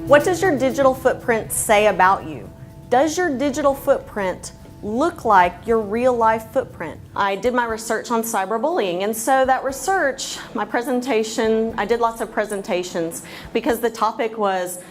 What does your digital footprint say about you? Does your digital footprint look like your real life footprint? I did my research on cyberbullying, and so that research, my presentation, I did lots of presentations because the topic was,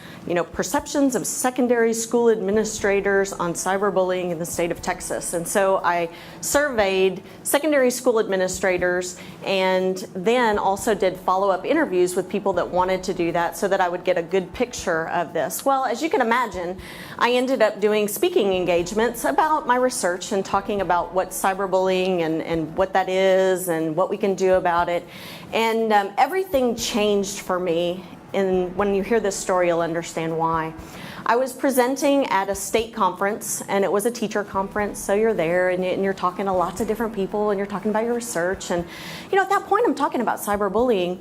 perceptions of secondary school administrators on cyberbullying in the state of Texas. And so I surveyed secondary school administrators and then also did follow-up interviews with people that wanted to do that so that I would get a good picture of this. Well, as you can imagine, I ended up doing speaking engagements about my research and talking about what cyberbullying and what that is and what we can do about it. And everything changed for me. And when you hear this story, you'll understand why. I was presenting at a state conference, and it was a teacher conference, so you're there and you're talking to lots of different people and you're talking about your research. And at that point I'm talking about cyberbullying.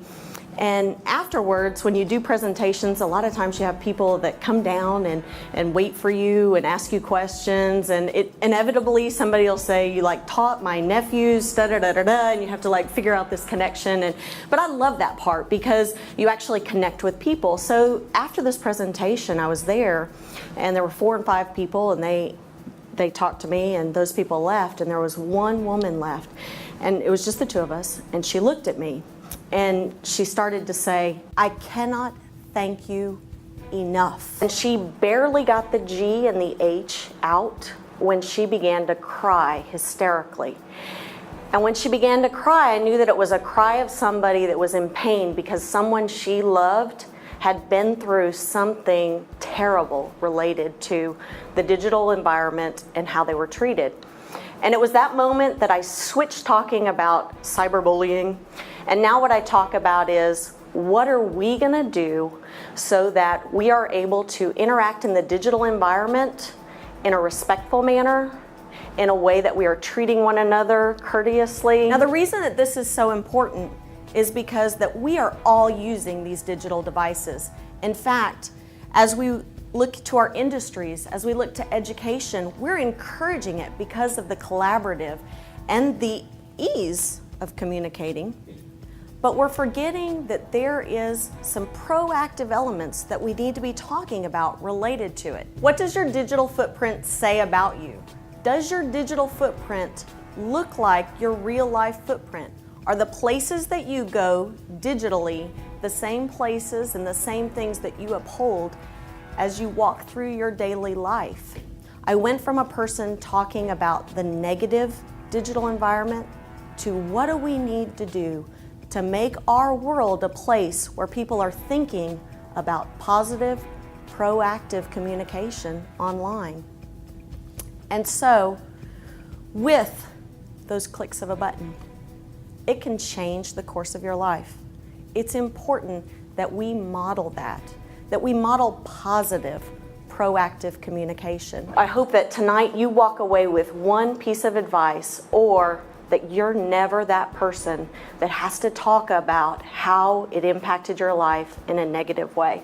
And afterwards, when you do presentations, a lot of times you have people that come down and wait for you and ask you questions, and inevitably somebody will say, you taught my nephews, da-da-da-da-da, and you have to figure out this connection. But I love that part because you actually connect with people. So after this presentation, I was there, and there were 4 and 5 people, and they talked to me, and those people left, and there was one woman left, and it was just the 2 of us, and she looked at me. And she started to say, "I cannot thank you enough." And she barely got the G and the H out when she began to cry hysterically. And when she began to cry, I knew that it was a cry of somebody that was in pain because someone she loved had been through something terrible related to the digital environment and how they were treated. And it was that moment that I switched talking about cyberbullying. And now what I talk about is, what are we gonna do so that we are able to interact in the digital environment in a respectful manner, in a way that we are treating one another courteously. Now the reason that this is so important is because that we are all using these digital devices. In fact, as we look to our industries, as we look to education, we're encouraging it because of the collaborative and the ease of communicating. But we're forgetting that there is some proactive elements that we need to be talking about related to it. What does your digital footprint say about you? Does your digital footprint look like your real life footprint? Are the places that you go digitally the same places and the same things that you uphold as you walk through your daily life? I went from a person talking about the negative digital environment to what do we need to do to make our world a place where people are thinking about positive, proactive communication online. And so, with those clicks of a button, it can change the course of your life. It's important that we model that we model positive, proactive communication. I hope that tonight you walk away with one piece of advice, or that you're never that person that has to talk about how it impacted your life in a negative way.